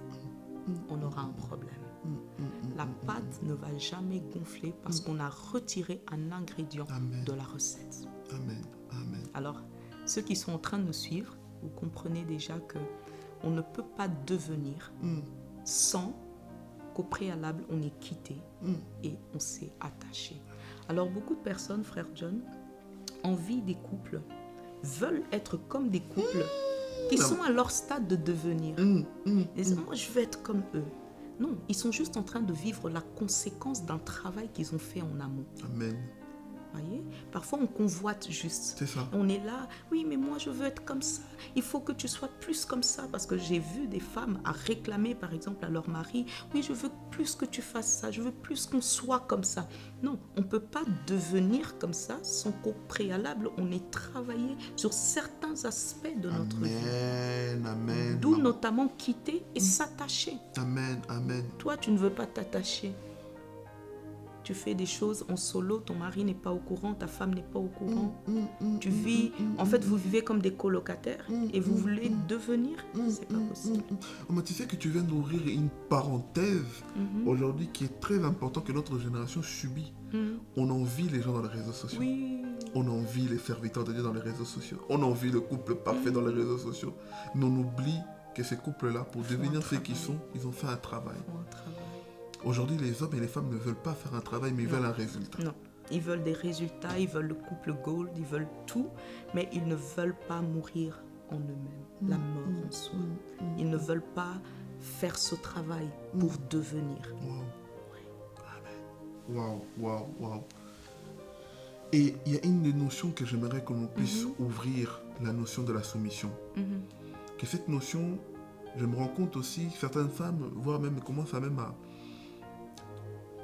On aura un problème. La pâte ne va jamais gonfler parce qu'on a retiré un ingrédient de la recette. Amen. Amen. Alors, ceux qui sont en train de nous suivre, vous comprenez déjà que on ne peut pas devenir sans qu'au préalable on ait quitté et on s'est attaché. Alors beaucoup de personnes, frère John, envient des couples, veulent être comme des couples qui sont à leur stade de devenir. Ils disent, moi je veux être comme eux. Non, ils sont juste en train de vivre la conséquence d'un travail qu'ils ont fait en amont. Amen. Voyez? Parfois, on convoite juste. C'est ça. On est là, oui, mais moi, je veux être comme ça. Il faut que tu sois plus comme ça. Parce que j'ai vu des femmes à réclamer, par exemple, à leur mari, oui, je veux plus que tu fasses ça. Je veux plus qu'on soit comme ça. Non, on ne peut pas devenir comme ça sans qu'au préalable, on ait travaillé sur certains aspects de notre vie. Amen. Amen. D'où notamment quitter et s'attacher. Amen. Amen. Toi, tu ne veux pas t'attacher. Tu fais des choses en solo, ton mari n'est pas au courant, ta femme n'est pas au courant. Tu vis, en fait, vous vivez comme des colocataires et vous voulez devenir, c'est pas possible. Mais tu sais que tu viens d'ouvrir une parenthèse aujourd'hui qui est très importante que notre génération subit. On envie les gens dans les réseaux sociaux. Oui. On envie les serviteurs de Dieu dans les réseaux sociaux. On envie le couple parfait dans les réseaux sociaux. Mais on oublie que ces couples-là, pour devenir ceux qu'ils sont, ils ont fait un travail. Aujourd'hui, les hommes et les femmes ne veulent pas faire un travail, mais ils veulent un résultat. Non, ils veulent des résultats, ils veulent le couple gold, ils veulent tout, mais ils ne veulent pas mourir en eux-mêmes, la mort en soi. Ils ne veulent pas faire ce travail pour devenir. Waouh. Et il y a une des notions que j'aimerais que l'on puisse ouvrir, la notion de la soumission. Que cette notion, je me rends compte aussi, certaines femmes, voire même, commencent à même à...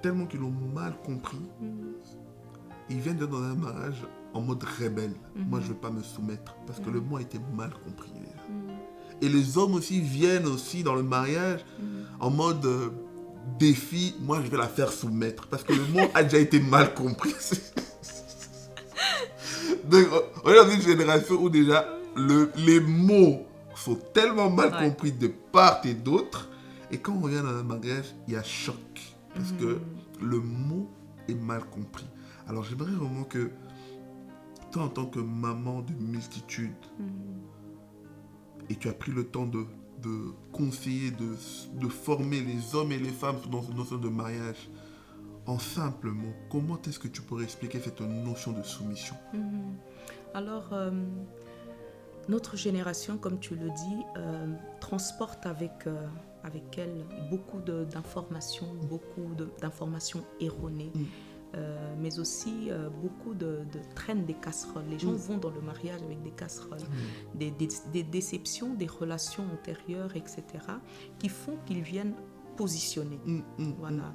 Tellement qu'ils l'ont mal compris, ils viennent dans un mariage en mode rebelle. Moi, je ne veux pas me soumettre, parce que le mot a été mal compris déjà. Et les hommes aussi viennent aussi dans le mariage en mode défi. Moi, je vais la faire soumettre, parce que le mot a déjà été mal compris. Donc, on est dans une génération où déjà les mots sont tellement mal compris de part et d'autre. Et quand on vient dans un mariage, il y a choc. Parce que le mot est mal compris. Alors j'aimerais vraiment que toi, en tant que maman de multitudes, et tu as pris le temps de conseiller, de former les hommes et les femmes dans cette notion de mariage, en simple mots, comment est-ce que tu pourrais expliquer cette notion de soumission? Alors, notre génération, comme tu le dis, transporte avec elle beaucoup d'informations erronées, mais aussi beaucoup de traînes des casseroles. Les gens vont dans le mariage avec des casseroles, des déceptions, des relations antérieures, etc., qui font qu'ils viennent positionner. Voilà.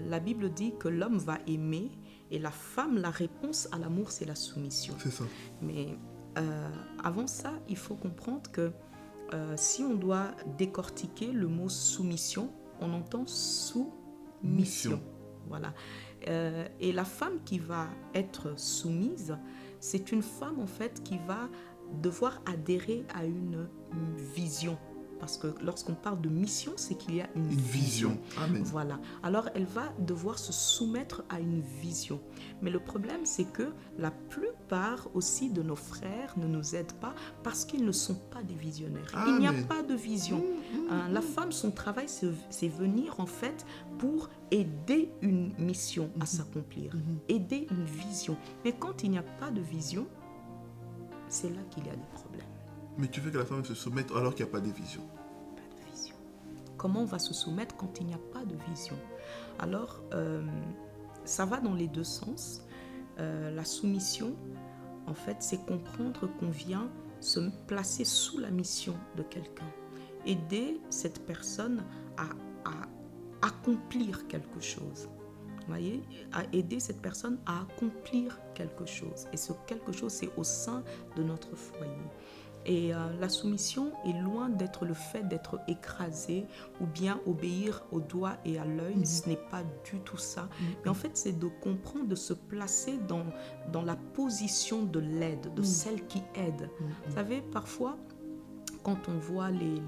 La Bible dit que l'homme va aimer et la femme, la réponse à l'amour, c'est la soumission. C'est ça. Mais avant ça, il faut comprendre que si on doit décortiquer le mot soumission, on entend soumission. Voilà. Et la femme qui va être soumise, c'est une femme en fait qui va devoir adhérer à une vision. Parce que lorsqu'on parle de mission, c'est qu'il y a une vision. Amen. Voilà. Alors, elle va devoir se soumettre à une vision. Mais le problème, c'est que la plupart aussi de nos frères ne nous aident pas parce qu'ils ne sont pas des visionnaires. Amen. Il n'y a pas de vision. La femme, son travail, c'est venir en fait pour aider une mission à s'accomplir, aider une vision. Mais quand il n'y a pas de vision, c'est là qu'il y a des problèmes. Mais tu veux que la femme se soumette alors qu'il n'y a pas de vision? Pas de vision. Comment on va se soumettre quand il n'y a pas de vision? Alors, ça va dans les deux sens. La soumission, en fait, c'est comprendre qu'on vient se placer sous la mission de quelqu'un. Aider cette personne à accomplir quelque chose. Vous voyez, à aider cette personne à accomplir quelque chose. Et ce quelque chose, c'est au sein de notre foyer. Et la soumission est loin d'être le fait d'être écrasé ou bien obéir au doigt et à l'œil. Ce n'est pas du tout ça. Mais en fait, c'est de comprendre, de se placer dans la position de l'aide, de celle qui aide. Vous savez, parfois, quand on voit les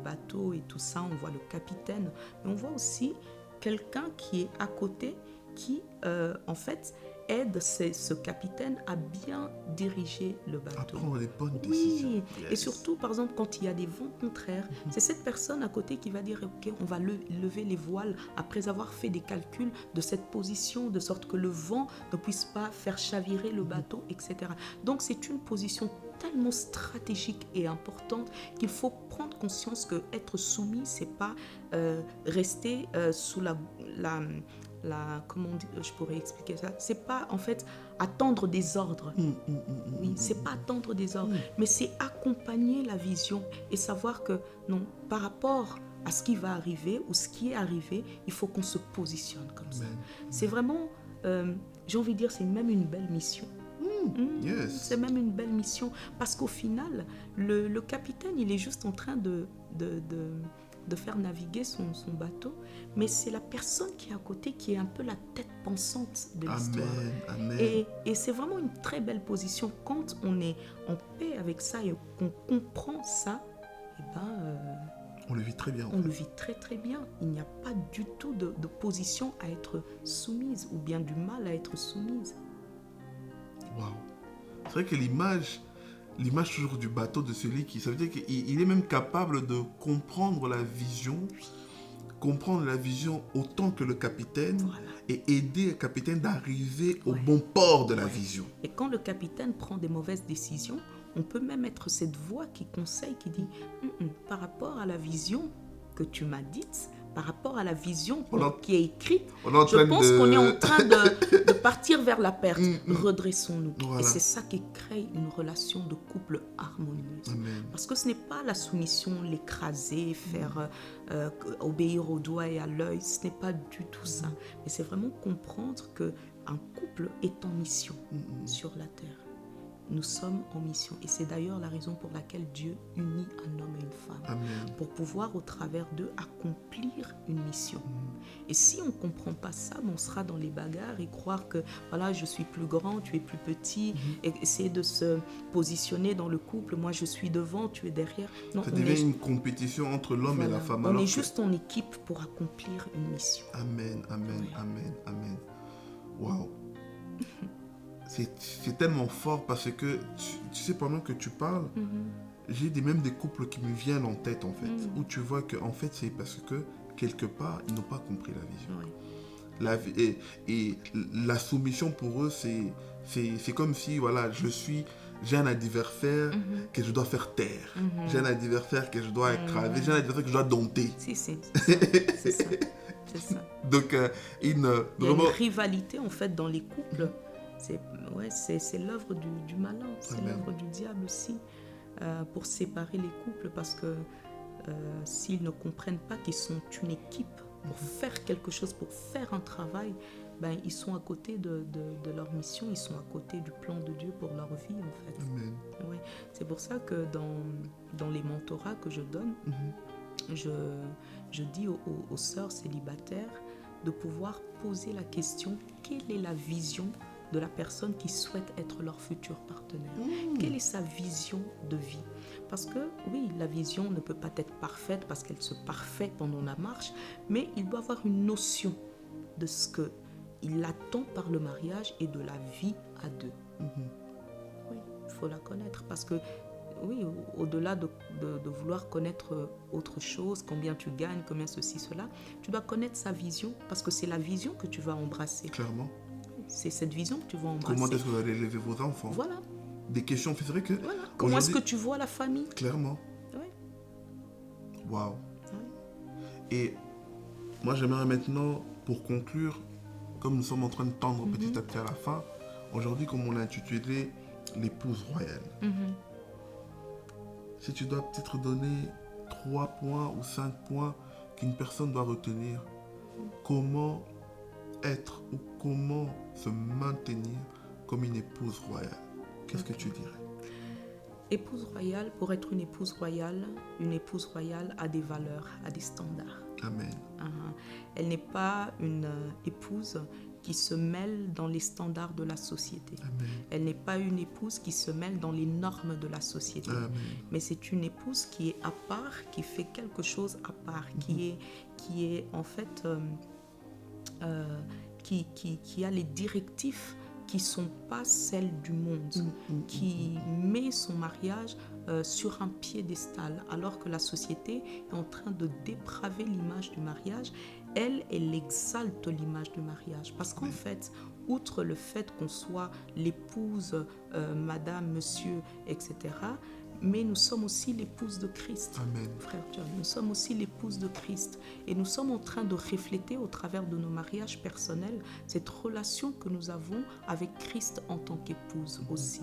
bateaux et tout ça, on voit le capitaine, mais on voit aussi quelqu'un qui est à côté, qui en fait aide ce capitaine à bien diriger le bateau. À prendre les bonnes décisions. Oui, et surtout, par exemple, quand il y a des vents contraires, c'est cette personne à côté qui va dire, ok, on va lever les voiles après avoir fait des calculs de cette position, de sorte que le vent ne puisse pas faire chavirer le bateau, etc. Donc, c'est une position tellement stratégique et importante qu'il faut prendre conscience que être soumis, c'est pas rester sous comment je pourrais expliquer ça, c'est pas en fait attendre des ordres. Oui, c'est pas attendre des ordres, mais c'est accompagner la vision et savoir que non, par rapport à ce qui va arriver ou ce qui est arrivé, il faut qu'on se positionne comme ça. C'est vraiment, j'ai envie de dire, c'est même une belle mission. Yes. C'est même une belle mission parce qu'au final, le capitaine, il est juste en train de faire naviguer son bateau, mais c'est la personne qui est à côté qui est un peu la tête pensante de l'histoire. Amen. Et c'est vraiment une très belle position. Quand on est en paix avec ça et qu'on comprend ça, on le vit très bien. On le vit très très bien. Il n'y a pas du tout de position à être soumise ou bien du mal à être soumise. Waouh. C'est vrai que l'image toujours du bateau de celui qui... Ça veut dire qu'il est même capable de comprendre la vision autant que le capitaine, voilà, et aider le capitaine d'arriver au bon port de la vision. Et quand le capitaine prend des mauvaises décisions, on peut même être cette voix qui conseille, qui dit par rapport à la vision que tu m'as dite, par rapport à la vision qui est écrite, je pense qu'on est en train de partir vers la perte. Redressons-nous. Voilà. Et c'est ça qui crée une relation de couple harmonieuse. Amen. Parce que ce n'est pas la soumission, l'écraser, faire obéir au doigt et à l'œil. Ce n'est pas du tout ça. Mais c'est vraiment comprendre qu'un couple est en mission sur la terre. Nous sommes en mission. Et c'est d'ailleurs la raison pour laquelle Dieu unit un homme et une femme. Amen. Pour pouvoir, au travers d'eux, accomplir une mission. Et si on ne comprend pas ça, on sera dans les bagarres et croire que, voilà, je suis plus grand, tu es plus petit, et essayer de se positionner dans le couple. Moi, je suis devant, tu es derrière. Non, ça devient une compétition entre l'homme et la femme. On est juste en équipe pour accomplir une mission. Amen, amen, amen, amen. Waouh. C'est tellement fort parce que, tu sais, pendant que tu parles, j'ai même des couples qui me viennent en tête, en fait, où tu vois que, en fait, c'est parce que, quelque part, ils n'ont pas compris la vision. Et la soumission pour eux, c'est comme si, voilà, j'ai un adversaire que je dois faire taire. J'ai un adversaire que je dois écraser. J'ai un adversaire que je dois dompter. C'est ça. C'est ça. Donc, il y a une rivalité, en fait, dans les couples. C'est l'œuvre du malin, c'est l'œuvre du diable aussi, pour séparer les couples, parce que s'ils ne comprennent pas qu'ils sont une équipe pour faire quelque chose, pour faire un travail, ils sont à côté de leur mission, ils sont à côté du plan de Dieu pour leur vie, en fait. Amen. Ouais. C'est pour ça que dans les mentorats que je donne, je dis aux sœurs célibataires de pouvoir poser la question, quelle est la vision de la personne qui souhaite être leur futur partenaire. Quelle est sa vision de vie? Parce que, oui, la vision ne peut pas être parfaite parce qu'elle se parfait pendant la marche, mais il doit avoir une notion de ce qu'il attend par le mariage et de la vie à deux. Oui, il faut la connaître parce que, oui, au-delà de vouloir connaître autre chose, combien tu gagnes, combien ceci, cela, tu dois connaître sa vision parce que c'est la vision que tu vas embrasser. Clairement. C'est cette vision que tu vas embrasser. Comment est-ce que vous allez élever vos enfants? Voilà. Des questions, c'est vrai que... Voilà. Comment est-ce que tu vois la famille? Clairement. Oui. Waouh. Oui. Et moi, j'aimerais maintenant, pour conclure, comme nous sommes en train de tendre petit à petit à la fin, aujourd'hui, comme on l'a intitulé l'épouse royale. Si tu dois peut-être donner 3 points ou 5 points qu'une personne doit retenir, comment être ou comment se maintenir comme une épouse royale, qu'est-ce que tu dirais? Épouse royale, pour être une épouse royale a des valeurs, a des standards. Amen. Elle n'est pas une épouse qui se mêle dans les standards de la société. Amen. Elle n'est pas une épouse qui se mêle dans les normes de la société. Amen. Mais c'est une épouse qui est à part, qui fait quelque chose à part, qui est en fait, qui a les directives qui ne sont pas celles du monde, qui met son mariage sur un piédestal, alors que la société est en train de dépraver l'image du mariage. Elle exalte l'image du mariage. Parce qu'en fait, outre le fait qu'on soit l'épouse, madame, monsieur, etc., mais nous sommes aussi l'épouse de Christ. Amen. Frère John, nous sommes aussi l'épouse de Christ. Et nous sommes en train de refléter au travers de nos mariages personnels cette relation que nous avons avec Christ en tant qu'épouse aussi.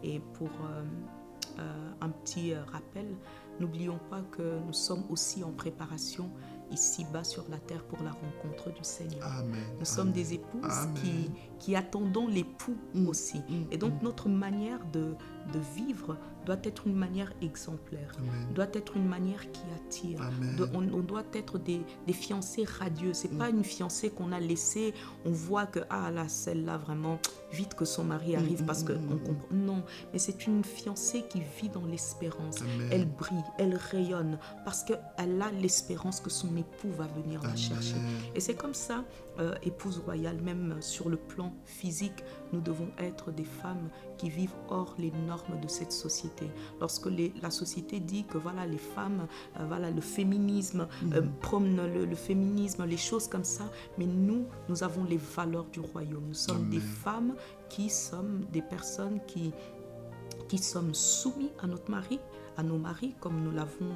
Et pour un petit rappel, n'oublions pas que nous sommes aussi en préparation ici-bas sur la terre pour la rencontre du Seigneur. Amen. Nous sommes des épouses qui attendons l'époux aussi. Et donc notre manière de vivre doit être une manière exemplaire, doit être une manière qui attire. On doit être des fiancés radieux. C'est pas une fiancée qu'on a laissée, on voit que là, celle-là vraiment, vite que son mari arrive parce qu'on comprend. Non, mais c'est une fiancée qui vit dans l'espérance. Elle brille, elle rayonne parce qu'elle a l'espérance que son époux va venir la chercher. Et c'est comme ça, épouse royale, même sur le plan physique, nous devons être des femmes qui vivent hors les normes de cette société. Lorsque la société dit que voilà, les femmes, voilà, le féminisme, prône le féminisme, les choses comme ça, mais nous avons les valeurs du royaume. Nous sommes des femmes qui sommes des personnes qui sommes soumis à nos maris, comme nous l'avons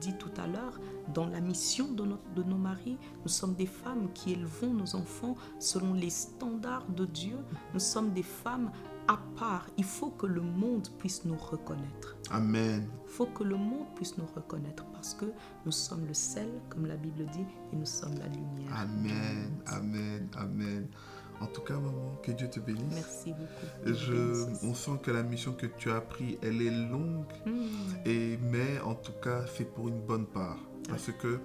dit tout à l'heure, dans la mission de nos maris. Nous sommes des femmes qui élevons nos enfants selon les standards de Dieu. Nous sommes des femmes à part. Il faut que le monde puisse nous reconnaître. Amen. Il faut que le monde puisse nous reconnaître parce que nous sommes le sel, comme la Bible dit, et nous sommes la lumière. Amen, amen, amen. En tout cas, maman, que Dieu te bénisse. Merci beaucoup. On sent que la mission que tu as prise, elle est longue, mais en tout cas, c'est pour une bonne part. Parce que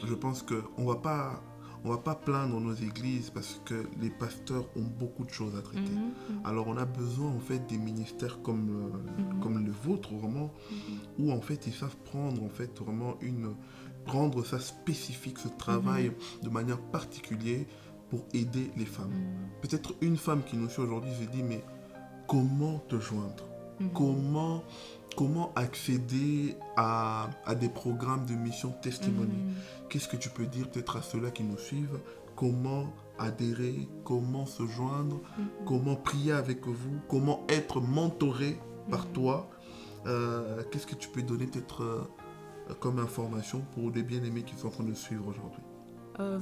je pense qu'on ne va pas plaindre nos églises parce que les pasteurs ont beaucoup de choses à traiter. Alors, on a besoin, en fait, des ministères comme le vôtre, vraiment, où, en fait, ils savent prendre, en fait, vraiment rendre ça spécifique, ce travail de manière particulière, pour aider les femmes. Peut-être une femme qui nous suit aujourd'hui se dit, mais comment te joindre? Comment accéder à des programmes de mission testimony? Qu'est-ce que tu peux dire peut-être à ceux-là qui nous suivent? Comment adhérer? Comment se joindre? Comment prier avec vous? Comment être mentoré par toi? Qu'est-ce que tu peux donner peut-être comme information pour les bien-aimés qui sont en train de suivre aujourd'hui?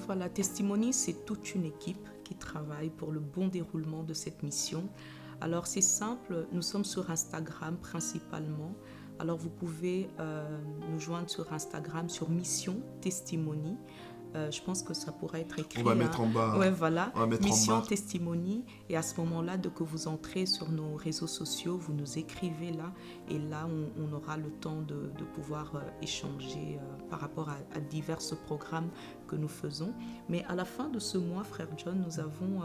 Voilà, Testimony, c'est toute une équipe qui travaille pour le bon déroulement de cette mission. Alors, c'est simple, nous sommes sur Instagram principalement. Alors, vous pouvez nous joindre sur Instagram, sur Mission Testimony. Je pense que ça pourrait être écrit. On va mettre en bas. Ouais, voilà. On va mettre Mission en bas. Testimony. Et à ce moment-là, dès que vous entrez sur nos réseaux sociaux, vous nous écrivez là. Et là, on aura le temps de pouvoir échanger par rapport à divers programmes que nous faisons. Mais à la fin de ce mois, Frère John, nous avons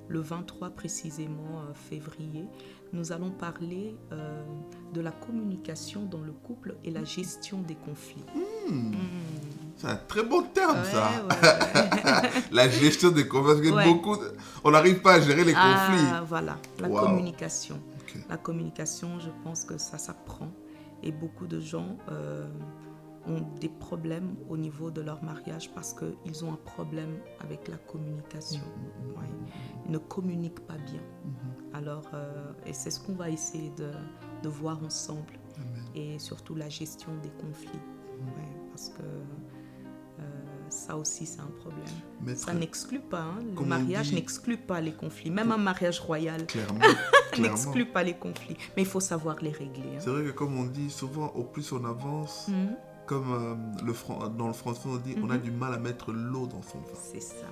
le 23 précisément février, nous allons parler de la communication dans le couple et la gestion des conflits. C'est un très bon terme, ça. Ouais. La gestion des conflits. Parce que on n'arrive pas à gérer les conflits. Voilà, la communication. Okay. La communication, je pense que ça s'apprend. Et beaucoup de gens ont des problèmes au niveau de leur mariage parce qu'ils ont un problème avec la communication. Ouais. Ils ne communiquent pas bien. Alors, et c'est ce qu'on va essayer de voir ensemble. Et surtout la gestion des conflits. Ouais, parce que ça aussi, c'est un problème. Maître, Ça n'exclut pas, hein. Le comme on mariage dit- n'exclut pas les conflits. Même un mariage royal clairement, n'exclut pas les conflits. Mais il faut savoir les régler. Hein. C'est vrai que comme on dit, souvent, au plus on avance, Mhm. comme dans le français on dit, on a du mal à mettre l'eau dans son vin. C'est ça.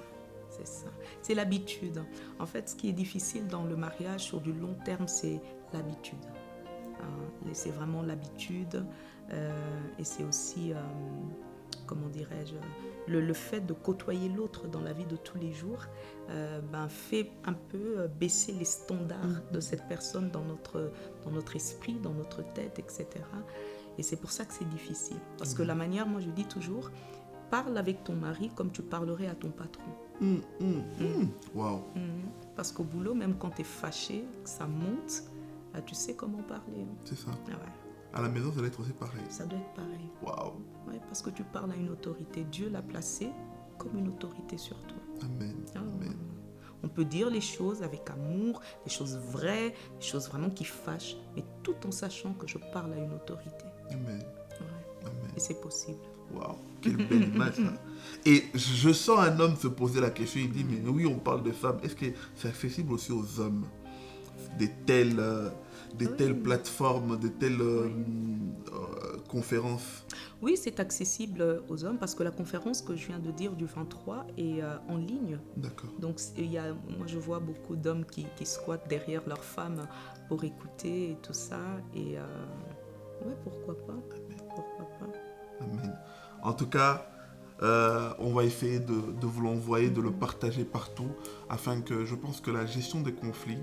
C'est ça. C'est l'habitude. En fait, ce qui est difficile dans le mariage sur du long terme, c'est l'habitude. C'est vraiment l'habitude. Et c'est aussi, comment dirais-je, le fait de côtoyer l'autre dans la vie de tous les jours fait un peu baisser les standards de cette personne dans notre esprit, dans notre tête, etc. Et c'est pour ça que c'est difficile. Parce que la manière, moi je dis toujours, parle avec ton mari comme tu parlerais à ton patron. Wow. Parce qu'au boulot, même quand tu es fâché, que ça monte, tu sais comment parler. C'est ça. Ah ouais, À la maison, ça doit être aussi pareil. ça doit être pareil. Waouh. Ouais, parce que tu parles à une autorité. Dieu l'a placé comme une autorité sur toi. Amen. Ah, Amen. on peut dire les choses avec amour, des choses vraies, des choses vraiment qui fâchent, mais tout en sachant que je parle à une autorité. Amen. Ouais. Amen. Et c'est possible. Waouh. Quelle belle image, ça. Et je sens un homme se poser la question, il dit, mais oui, on parle de femmes. Est-ce que c'est accessible aussi aux hommes? Des telles plateformes, de telles conférences. Oui, c'est accessible aux hommes parce que la conférence que je viens de dire du 23 est en ligne. D'accord. Donc, moi, je vois beaucoup d'hommes qui squattent derrière leurs femmes pour écouter et tout ça. Et ouais, pourquoi pas? Pourquoi pas? Amen. En tout cas, on va essayer de vous l'envoyer, de le partager partout, afin que je pense que la gestion des conflits,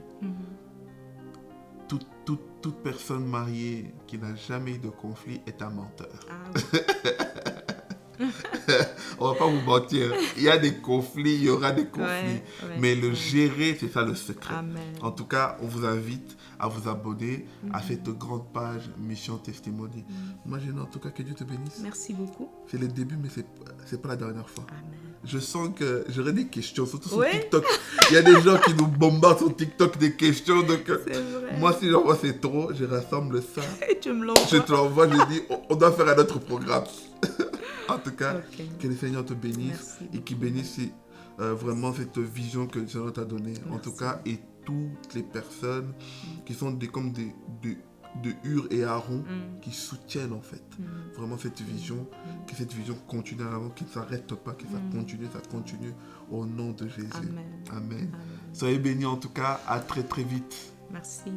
toute personne mariée qui n'a jamais eu de conflit est un menteur. Ah, oui. On va pas vous mentir, il y a des conflits, il y aura des conflits, Ouais, mais le ouais. gérer, c'est ça le secret. Amen. En tout cas, on vous invite à vous abonner à cette grande page Mission Testimony. Moi, je dis en tout cas que Dieu te bénisse. Merci beaucoup. C'est le début, mais c'est pas la dernière fois. Amen. Je sens que j'aurai des questions, surtout sur Ouais. TikTok. Il y a des gens qui nous bombardent sur TikTok des questions. Donc, C'est vrai. moi, si j'envoie c'est trop, je rassemble ça. Et tu me l'envoies. Je te l'envoie, je dis, on doit faire un autre programme. En tout cas, Ok. que le Seigneur te bénisse Merci et qu'il bénisse vraiment cette vision que le Seigneur t'a donnée. En Merci. tout cas, et toutes les personnes qui sont comme de Hur et Aaron qui soutiennent en fait vraiment cette vision, que cette vision continue en avant, qu'il ne s'arrête pas, que ça continue au nom de Jésus. Amen. Amen. Amen. Soyez bénis en tout cas, à très très vite. Merci.